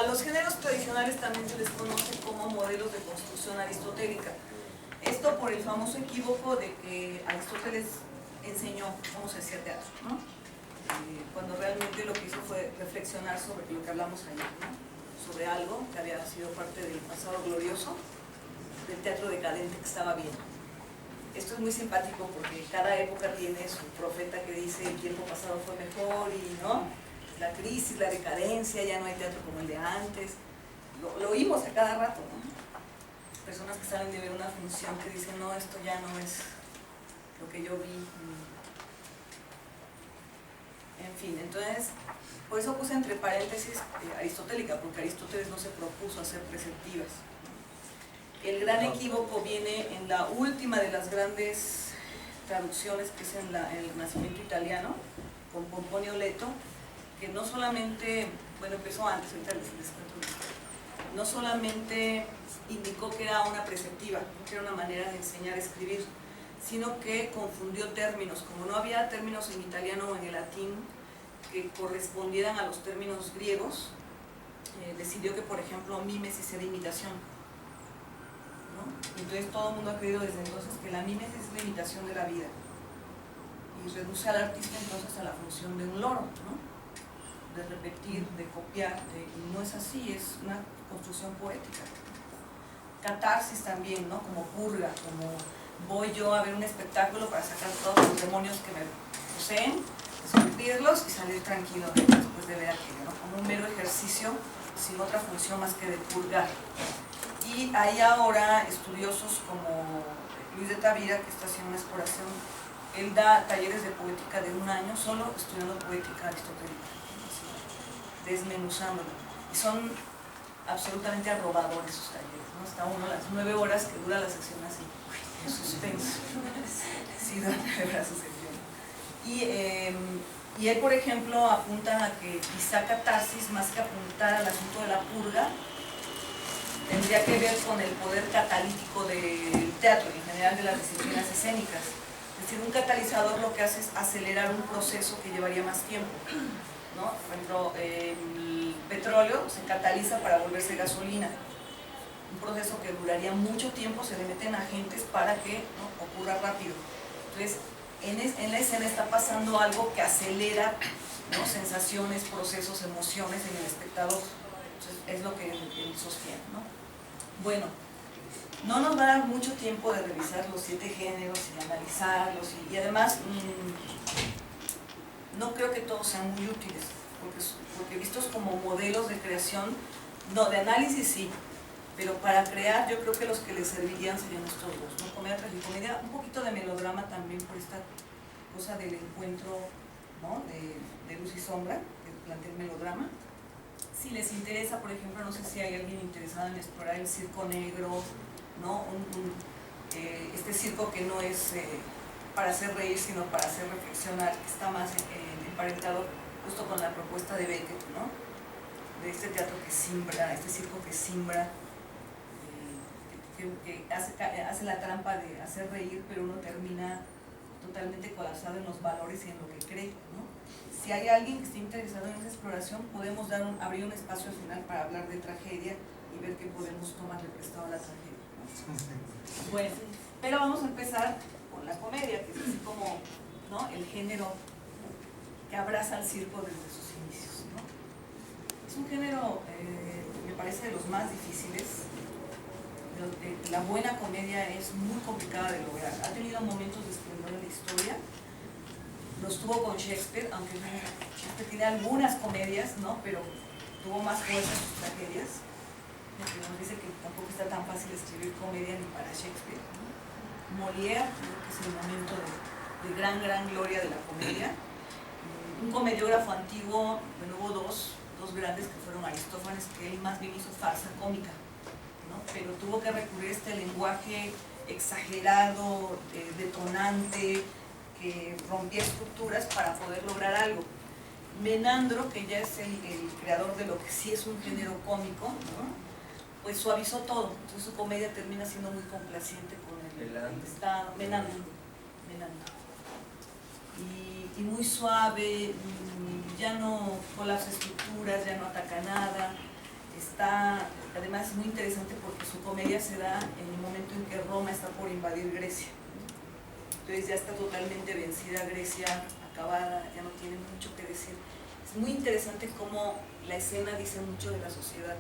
A los géneros tradicionales también se les conoce como modelos de construcción aristotélica. Esto por el famoso equívoco de que Aristóteles enseñó cómo se hacía teatro, ¿no? Cuando realmente lo que hizo fue reflexionar sobre lo que hablamos ayer, ¿no? Sobre algo que había sido parte del pasado glorioso, del teatro decadente que estaba bien. Esto es muy simpático porque cada época tiene su profeta que dice el tiempo pasado fue mejor y no, la crisis, la decadencia, ya no hay teatro como el de antes. Lo oímos a cada rato, ¿no? Personas que salen de ver una función que dicen no, esto ya no es lo que yo vi. En fin, entonces, por eso puse entre paréntesis aristotélica, porque Aristóteles no se propuso hacer preceptivas. El gran equívoco viene en la última de las grandes traducciones, que es en el Renacimiento italiano, con Pomponio Leto, que no solamente, bueno, empezó antes, ahorita les cuento una historia, no solamente indicó que era una preceptiva, que era una manera de enseñar a escribir, sino que confundió términos. Como no había términos en italiano o en el latín que correspondieran a los términos griegos, decidió que, por ejemplo, mímesis era imitación, ¿no? Entonces todo el mundo ha creído desde entonces que la mímesis es la imitación de la vida y reduce al artista entonces a la función de un loro, ¿no? De repetir, de copiar, y no es así, es una construcción poética. Catarsis también, ¿no? Como purga, como voy yo a ver un espectáculo para sacar todos los demonios que me poseen, esculpirlos y salir tranquilo después de ver aquello, ¿no? Como un mero ejercicio sin otra función más que de purgar. Y hay ahora estudiosos como Luis de Tavira, que está haciendo una exploración. Él da talleres de poética de 1 año solo estudiando poética aristotélica, desmenuzándola. Y son absolutamente arrobadores sus talleres, ¿no? Está uno a las 9 horas que dura la sección así, en suspenso. Sí, dura 9 horas su sección. Y él, por ejemplo, apunta a que quizá catarsis, más que apuntar al asunto de la purga, tendría que ver con el poder catalítico del teatro y en general de las disciplinas escénicas. Es decir, un catalizador lo que hace es acelerar un proceso que llevaría más tiempo, ¿no? Por ejemplo, el petróleo se cataliza para volverse gasolina. Un proceso que duraría mucho tiempo, se le meten agentes para que, ¿no?, ocurra rápido. Entonces, en la escena está pasando algo que acelera, ¿no?, sensaciones, procesos, emociones en el espectador. Entonces, es lo que él sostiene, ¿no? Bueno, no nos va a dar mucho tiempo de revisar los 7 géneros y analizarlos, y además no creo que todos sean muy útiles, porque vistos como modelos de creación, no, de análisis sí, pero para crear yo creo que los que les servirían serían estos dos, ¿no? Comedia, tragicomedia, un poquito de melodrama también por esta cosa del encuentro, ¿no?, de luz y sombra, que plantea el melodrama. Si les interesa, por ejemplo, no sé si hay alguien interesado en explorar el circo negro, ¿no? Este circo que no es para hacer reír, sino para hacer reflexionar, que está más emparentado justo con la propuesta de Beckett, ¿no? De este teatro que simbra, este circo que simbra, que hace la trampa de hacer reír, pero uno termina totalmente colapsado en los valores y en lo que cree, ¿no? Si hay alguien que esté interesado en esa exploración, podemos abrir un espacio al final para hablar de tragedia y ver qué podemos tomarle prestado a la tragedia, ¿no? Bueno, pero vamos a empezar con la comedia, que es así como, ¿no?, el género que abraza al circo desde sus inicios, ¿no? Es un género, me parece, de los más difíciles. La buena comedia es muy complicada de lograr. Ha tenido momentos de esplendor en la historia. Los tuvo con Shakespeare, aunque Shakespeare tiene algunas comedias, ¿no?, pero tuvo más fuerza en sus tragedias. Lo que nos dice que tampoco está tan fácil escribir comedia ni para Shakespeare, ¿no? Molière, creo que es el momento de gran gloria de la comedia. Un comediógrafo antiguo, bueno, hubo dos grandes que fueron Aristófanes, que él más bien hizo farsa cómica, ¿no?, pero tuvo que recurrir a este lenguaje exagerado, detonante, que rompía estructuras para poder lograr algo. Menandro, que ya es el creador de lo que sí es un género cómico, ¿no?, pues suavizó todo, entonces su comedia termina siendo muy complaciente con el estado. Menandro. Y muy suave, ya no colapsa estructuras, ya no ataca nada. Además es muy interesante porque su comedia se da en el momento en que Roma está por invadir Grecia. Entonces ya está totalmente vencida Grecia, acabada, ya no tiene mucho que decir. Es muy interesante cómo la escena dice mucho de la sociedad,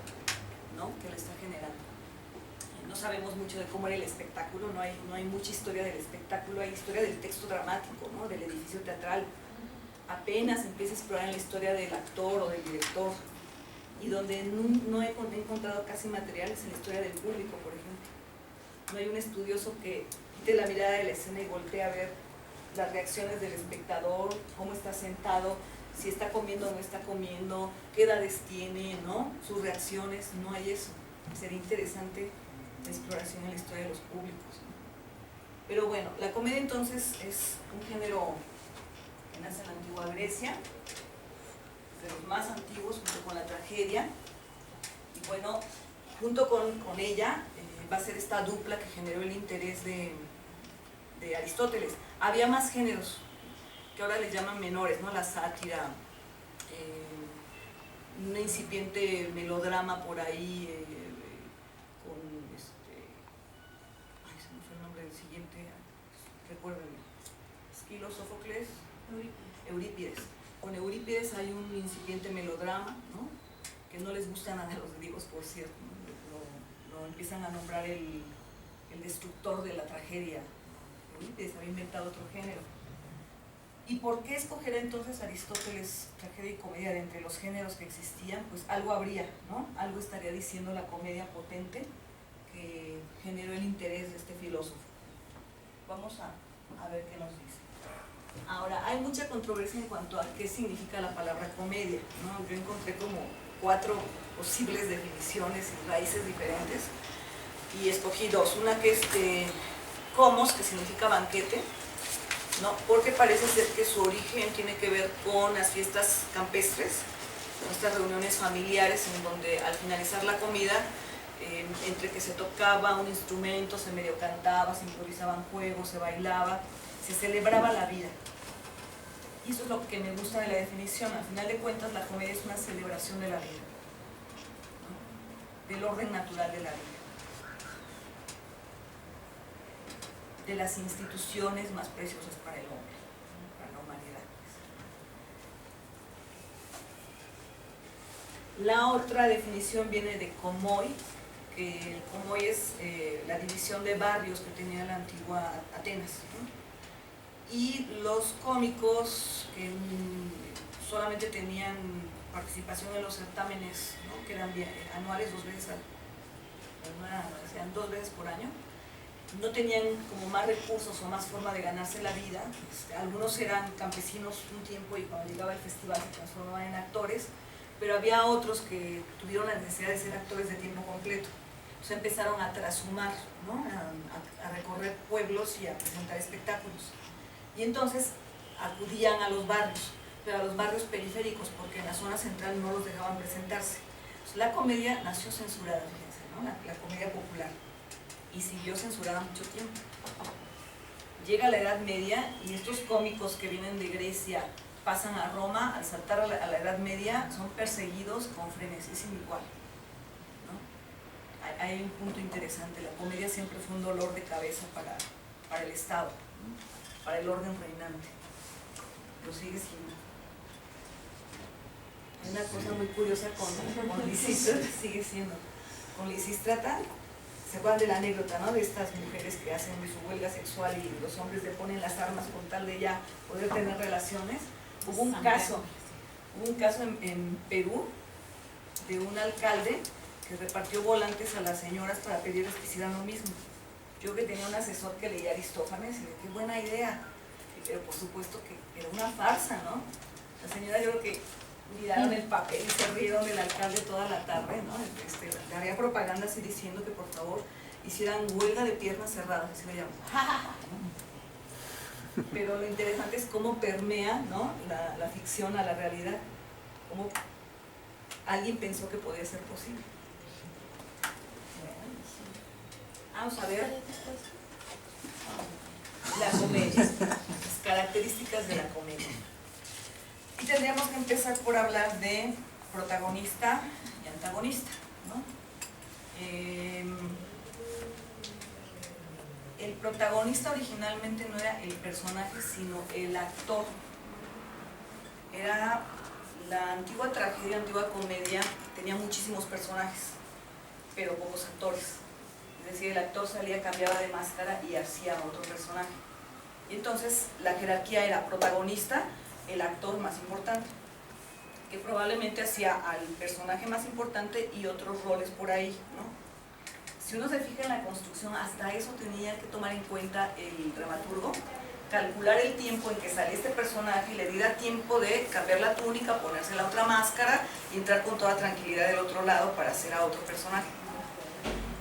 ¿no?, que la está generando. No sabemos mucho de cómo era el espectáculo, no hay mucha historia del espectáculo, hay historia del texto dramático, ¿no?, del edificio teatral. Apenas empieza a explorar la historia del actor o del director, y donde no he encontrado casi materiales en la historia del público, por ejemplo. No hay un estudioso que quite la mirada de la escena y voltee a ver las reacciones del espectador, cómo está sentado, si está comiendo o no está comiendo, qué edades tiene, ¿no?, sus reacciones. No hay eso. Sería interesante la exploración en la historia de los públicos, ¿no? Pero bueno, la comedia entonces es un género que nace en la antigua Grecia, de los más antiguos, junto con la tragedia. Y bueno, junto con ella va a ser esta dupla que generó el interés de Aristóteles. Había más géneros que ahora les llaman menores, ¿no?, la sátira, un incipiente melodrama por ahí, con ay, se me fue el nombre del siguiente, recuérdenme, Esquilo, Sófocles, Eurípides. Con Eurípides hay un incipiente melodrama, ¿no?, que no les gusta nada a los griegos, por cierto, ¿no? Lo empiezan a nombrar el destructor de la tragedia. Eurípides había inventado otro género. ¿Y por qué escoger entonces Aristóteles tragedia y comedia de entre los géneros que existían? Pues algo habría, ¿no? Algo estaría diciendo la comedia potente que generó el interés de este filósofo. Vamos a ver qué nos dice. Ahora, hay mucha controversia en cuanto a qué significa la palabra comedia, ¿no? Yo encontré como 4 posibles definiciones y raíces diferentes y escogí 2. Una que es comos, que significa banquete, ¿no?, porque parece ser que su origen tiene que ver con las fiestas campestres, con estas reuniones familiares en donde al finalizar la comida, entre que se tocaba un instrumento, se medio cantaba, se improvisaban juegos, se bailaba, se celebraba la vida. Y eso es lo que me gusta de la definición. Al final de cuentas, la comedia es una celebración de la vida, ¿no?, del orden natural de la vida, de las instituciones más preciosas para el hombre, ¿no?, para la humanidad. La otra definición viene de komoi, que el komoi es la división de barrios que tenía la antigua Atenas, ¿no? Y los cómicos que solamente tenían participación en los certámenes, ¿no?, que eran anuales, 2 veces por año, no tenían como más recursos o más forma de ganarse la vida. Algunos eran campesinos un tiempo y cuando llegaba el festival se transformaban en actores, pero había otros que tuvieron la necesidad de ser actores de tiempo completo. Entonces empezaron a trashumar, ¿no?, a recorrer pueblos y a presentar espectáculos. Y entonces acudían a los barrios, pero a los barrios periféricos, porque en la zona central no los dejaban presentarse. Entonces, la comedia nació censurada, fíjense, ¿no?, la comedia popular, y siguió censurada mucho tiempo. Llega la Edad Media y estos cómicos que vienen de Grecia pasan a Roma. Al saltar a la Edad Media son perseguidos con frenesí sin igual, ¿no? Hay un punto interesante. La comedia siempre fue un dolor de cabeza para el Estado, ¿no?, para el orden reinante. Lo sigue siendo. Hay una cosa muy curiosa con Lisístrata, sigue siendo. Con Lisístrata, ¿se acuerdan de la anécdota, ¿no?, de estas mujeres que hacen su huelga sexual y los hombres le ponen las armas con tal de ya poder tener relaciones? Hubo un caso en Perú de un alcalde que repartió volantes a las señoras para pedirles que hicieran lo mismo. Yo que tenía un asesor que leía Aristófanes y de qué buena idea, pero por supuesto que era una farsa, ¿no? La señora, yo creo que miraron el papel y se rieron del alcalde toda la tarde, ¿no? Le haría propaganda así diciendo que por favor hicieran huelga de piernas cerradas, así le llaman. Pero lo interesante es cómo permea, ¿no?, la ficción a la realidad, cómo alguien pensó que podía ser posible. Vamos a ver la comedia, las características de la comedia. Y tendríamos que empezar por hablar de protagonista y antagonista. ¿no? El protagonista originalmente no era el personaje, sino el actor. Era la antigua tragedia, antigua comedia, tenía muchísimos personajes, pero pocos actores. Es decir, el actor salía, cambiaba de máscara y hacía otro personaje. Y entonces la jerarquía era protagonista, el actor más importante, que probablemente hacía al personaje más importante y otros roles por ahí, ¿no? Si uno se fija en la construcción, hasta eso tenía que tomar en cuenta el dramaturgo, calcular el tiempo en que salía este personaje y le diera tiempo de cambiar la túnica, ponerse la otra máscara y entrar con toda tranquilidad del otro lado para hacer a otro personaje.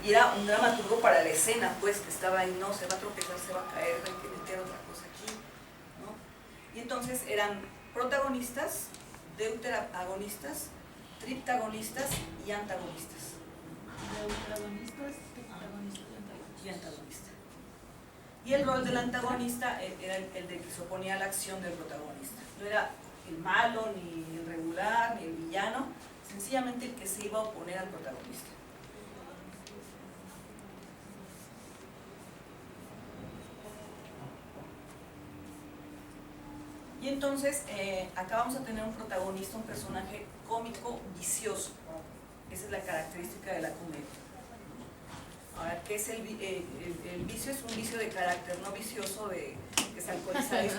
Y era un dramaturgo para la escena, pues, que estaba ahí, no, se va a tropezar, se va a caer, hay que meter otra cosa aquí, ¿no? Y entonces eran protagonistas, deuteragonistas, triptagonistas y antagonistas. Protagonistas, protagonistas Y antagonista. Y el rol del antagonista era el de que se oponía a la acción del protagonista. No era el malo, ni el regular, ni el villano, sencillamente el que se iba a oponer al protagonista. Y entonces acá vamos a tener un protagonista, un personaje cómico vicioso. Esa es la característica de la comedia. Ahora, ¿qué es el vicio? Es un vicio de carácter, no vicioso de que se alcoholiza y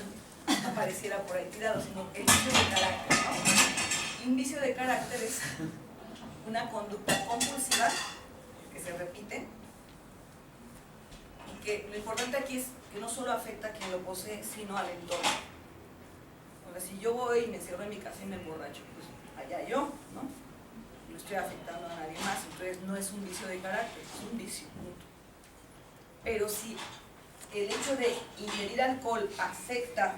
apareciera por ahí tirado, sino el vicio de carácter, ¿no? Y un vicio de carácter es una conducta compulsiva que se repite y que lo importante aquí es que no solo afecta a quien lo posee, sino al entorno. Ahora, si yo voy y me encierro en mi casa y me emborracho, pues allá yo, ¿no? No estoy afectando a nadie más, entonces no es un vicio de carácter, es un vicio, punto. Pero si el hecho de ingerir alcohol afecta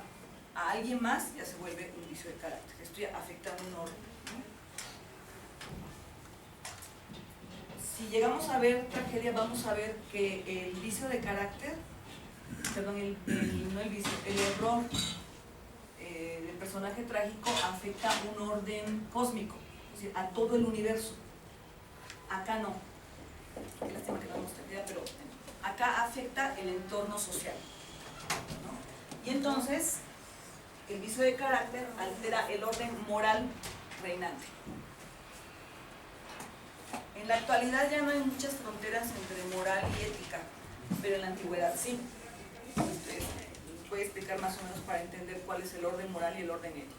a alguien más, ya se vuelve un vicio de carácter, estoy afectando un orden, ¿no? Si llegamos a ver tragedia, vamos a ver que el vicio de carácter, perdón, no el vicio, el error del personaje trágico afecta un orden cósmico, es decir, a todo el universo. Acá no. Qué lástima que no hemos tenido, pero acá afecta el entorno social, ¿no? Y entonces, el vicio de carácter altera el orden moral reinante. En la actualidad ya no hay muchas fronteras entre moral y ética, pero en la antigüedad sí. Entonces, voy a explicar más o menos para entender cuál es el orden moral y el orden ético.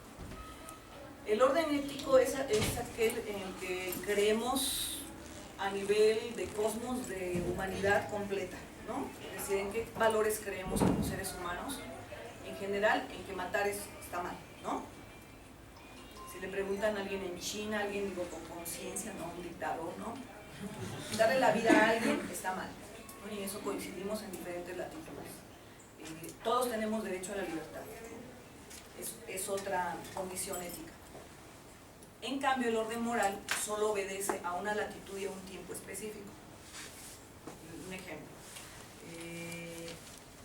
El orden ético es aquel en el que creemos a nivel de cosmos, de humanidad completa, ¿no? Es decir, en qué valores creemos como seres humanos, en general, en que matar está mal, ¿no? Si le preguntan a alguien en China, alguien digo con conciencia, no un dictador, ¿no? Darle la vida a alguien está mal, ¿no? Y en eso coincidimos en diferentes latitudes. Todos tenemos derecho a la libertad, es otra condición ética. En cambio, el orden moral solo obedece a una latitud y a un tiempo específico. Un ejemplo.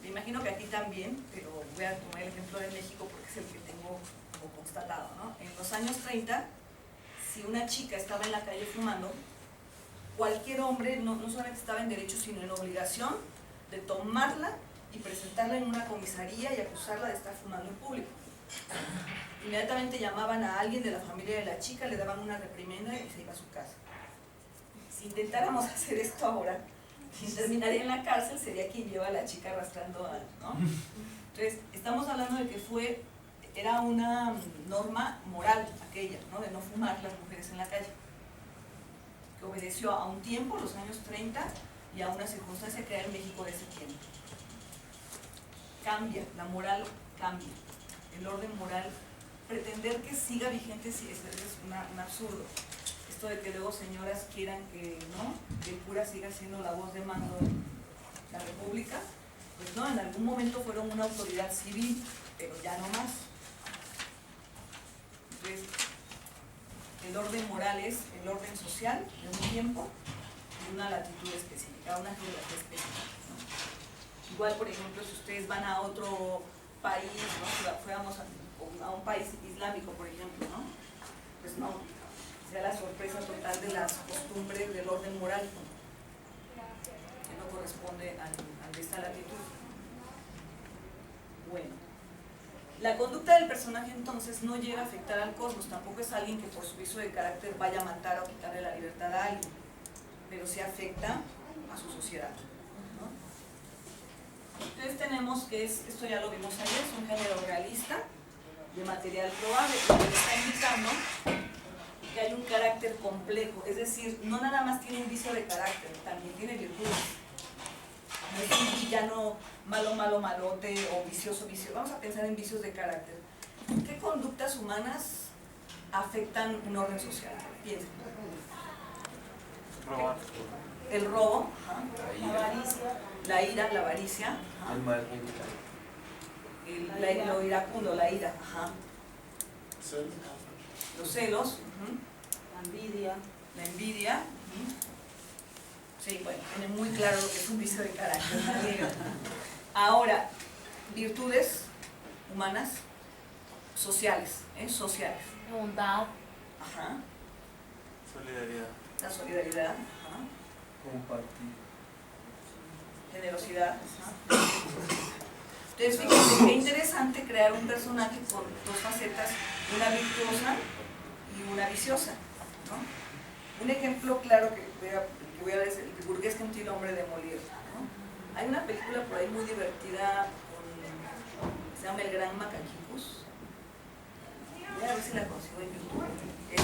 Me imagino que aquí también, pero voy a tomar el ejemplo de México porque es el que tengo como constatado, ¿no? En los años 30, si una chica estaba en la calle fumando, cualquier hombre no solamente estaba en derecho, sino en obligación de tomarla y presentarla en una comisaría y acusarla de estar fumando en público. Inmediatamente llamaban a alguien de la familia de la chica, le daban una reprimenda y se iba a su casa. Si intentáramos hacer esto ahora, quien terminaría en la cárcel sería quien lleva a la chica arrastrando a, ¿no? Entonces, estamos hablando de que era una norma moral aquella, ¿no? De no fumar las mujeres en la calle, que obedeció a un tiempo, los años 30, y a una circunstancia que era en México de ese tiempo. Cambia, la moral cambia, el orden moral, pretender que siga vigente sí, es un absurdo. Esto de que luego señoras quieran que, ¿no?, que el cura siga siendo la voz de mando de la república, pues no, en algún momento fueron una autoridad civil, pero ya no más. Entonces, el orden moral es el orden social de un tiempo y una latitud específica, una geografía específica, ¿no? Igual, por ejemplo, si ustedes van a otro país, ¿no? Si fuéramos a un país islámico, por ejemplo, ¿no? Pues no, sea la sorpresa total de las costumbres del orden moral, que no corresponde a esta latitud. Bueno, la conducta del personaje entonces no llega a afectar al cosmos, tampoco es alguien que por su vicio de carácter vaya a matar o quitarle la libertad a alguien, pero sí afecta a su sociedad, ¿no? Entonces tenemos que esto ya lo vimos ayer, es un género realista de material probable, y que está indicando que hay un carácter complejo, es decir, no nada más tiene un vicio de carácter, también tiene virtudes. No es un villano malo, malote o vicioso. Vamos a pensar en vicios de carácter. ¿Qué conductas humanas afectan un orden social? Piensen. Robar. El robo, ajá. La avaricia, la ira, la avaricia, ajá. El mal. Lo iracundo, la ira, ajá. Los celos, La envidia. la envidia. Sí, bueno, tiene muy claro lo que es un vicio de carácter. Ahora, virtudes humanas, sociales, sociales. Bondad. Ajá. Solidaridad. La solidaridad, ajá. Compartir. Generosidad. Ajá. Entonces, fíjense qué interesante crear un personaje con dos facetas, una virtuosa y una viciosa, ¿no? Un ejemplo claro que voy a dar es el burgués gentilhombre de Molière, ¿no? Hay una película por ahí muy divertida se llama El Gran Macaquicus. Voy a ver si la consigo en YouTube. Es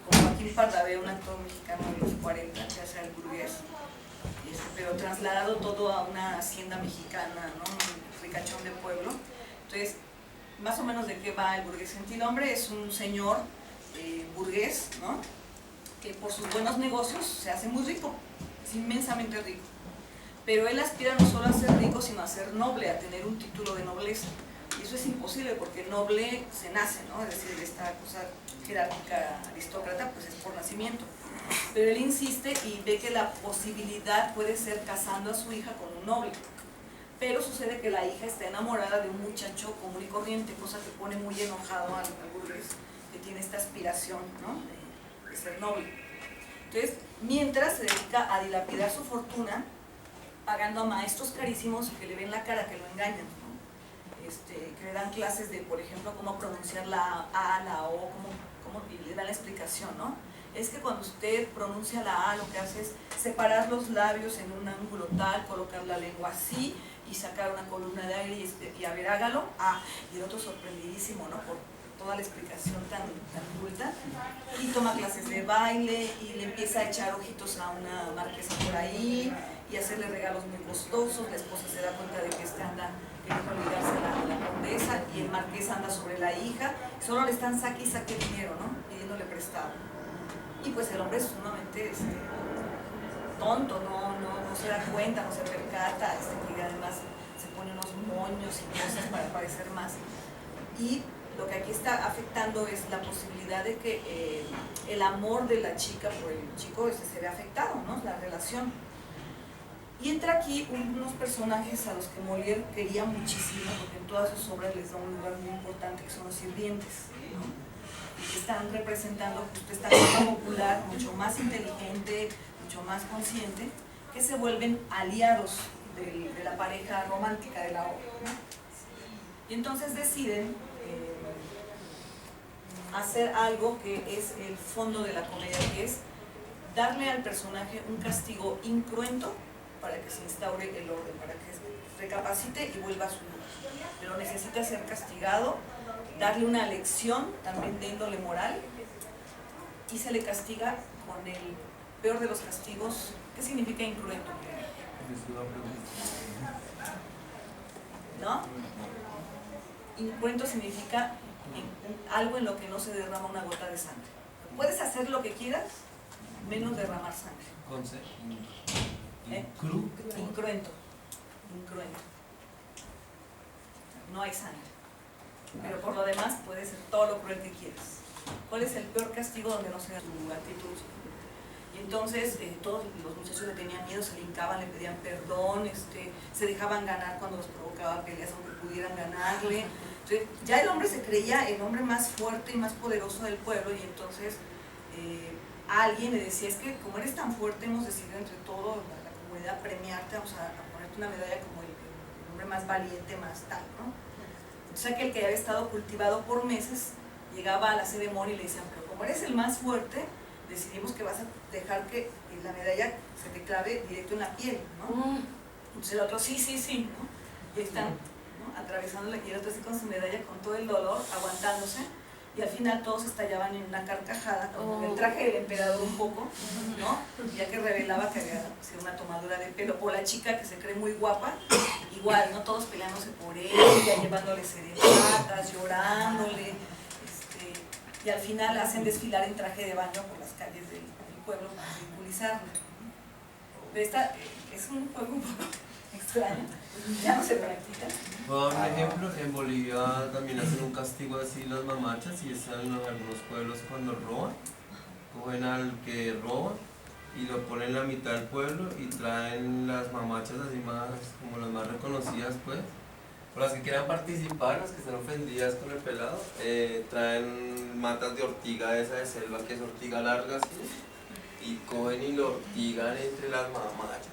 con Joaquín Pardavé, un actor mexicano de los 40, que hace el burgués, pero trasladado todo a una hacienda mexicana, ¿no? Un ricachón de pueblo. Entonces, más o menos de qué va el burgués gentilhombre. Es un señor burgués, ¿no? Que por sus buenos negocios se hace muy rico, es inmensamente rico. Pero él aspira no solo a ser rico, sino a ser noble, a tener un título de nobleza. Y eso es imposible porque noble se nace, ¿no? Es decir, esta cosa jerárquica aristócrata pues es por nacimiento. Pero él insiste y ve que la posibilidad puede ser casando a su hija con un noble. Pero sucede que la hija está enamorada de un muchacho común y corriente, cosa que pone muy enojado al burgués, que tiene esta aspiración, ¿no? de ser noble. Entonces, mientras se dedica a dilapidar su fortuna, pagando a maestros carísimos que le ven la cara, que lo engañan, ¿no? Que le dan clases de, por ejemplo, cómo pronunciar la A, la O, y le dan la explicación, ¿no? Es que cuando usted pronuncia la A, lo que hace es separar los labios en un ángulo tal, colocar la lengua así, y sacar una columna de aire, y a ver, hágalo. Y el otro sorprendidísimo, ¿no? Por toda la explicación tan culta, y toma clases de baile, y le empieza a echar ojitos a una marquesa por ahí, y hacerle regalos muy costosos. La esposa se da cuenta de que anda queriendo ligarse a la condesa, y el marqués anda sobre la hija, solo le están saque y saque dinero, ¿no? Pidiéndole prestado. Y pues el hombre es sumamente tonto, no se da cuenta, no se percata, que además se pone unos moños y cosas para parecer más. Y lo que aquí está afectando es la posibilidad de que el amor de la chica por el chico se ve afectado, ¿no? La relación. Y entra aquí unos personajes a los que Molière quería muchísimo, porque en todas sus obras les da un lugar muy importante, que son los sirvientes, ¿no? Y que están representando justo esta cosa popular, mucho más inteligente, mucho más consciente, que se vuelven aliados de la pareja romántica de la obra, ¿no? Y entonces deciden hacer algo que es el fondo de la comedia, que es darle al personaje un castigo incruento para que se instaure el orden, para que recapacite y vuelva a su lugar. Pero necesita ser castigado, darle una lección también de índole moral, y se le castiga con el peor de los castigos. ¿Qué significa incruento? ¿No? Incruento significa algo en lo que no se derrama una gota de sangre. Puedes hacer lo que quieras, menos derramar sangre. ¿Con C? Incruento. No hay sangre. Pero por lo demás puede ser todo lo cruel que quieras. ¿Cuál es el peor castigo donde no se da su actitud? Y entonces todos los muchachos le tenían miedo, se le hincaban, le pedían perdón, se dejaban ganar cuando los provocaba peleas aunque pudieran ganarle. Entonces, ya el hombre se creía el hombre más fuerte y más poderoso del pueblo, y entonces alguien le decía, es que como eres tan fuerte, hemos decidido entre todo la comunidad premiarte, vamos a ponerte una medalla como el hombre más valiente, más tal, ¿no? Entonces aquel que había estado cultivado por meses, llegaba a la ceremonia y le decían, pero como eres el más fuerte, decidimos que vas a dejar que la medalla se te clave directo en la piel, ¿no? Entonces el otro, sí, ¿no? Y ahí están, ¿no? Atravesando y el otro así con su medalla, con todo el dolor, aguantándose, y al final todos estallaban en una carcajada, con el traje del emperador un poco, ¿no? Ya que revelaba que había sido una tomadura de pelo, o la chica que se cree muy guapa, igual, ¿no? Todos peleándose por ella, llevándole serenatas, llorándole, y al final hacen desfilar en traje de baño por las calles del pueblo para ridiculizarla. Pero esta es un juego un poco extraño, ya no se practica. Puedo dar un ejemplo, en Bolivia también hacen un castigo así las mamachas, y están en algunos pueblos cuando roban, cogen al que roba y lo ponen en la mitad del pueblo y traen las mamachas así más, como las más reconocidas pues, por las que quieran participar, las que están ofendidas con el pelado, traen matas de ortiga esa de selva, que es ortiga larga así, y cogen y lo ortigan entre las mamachas.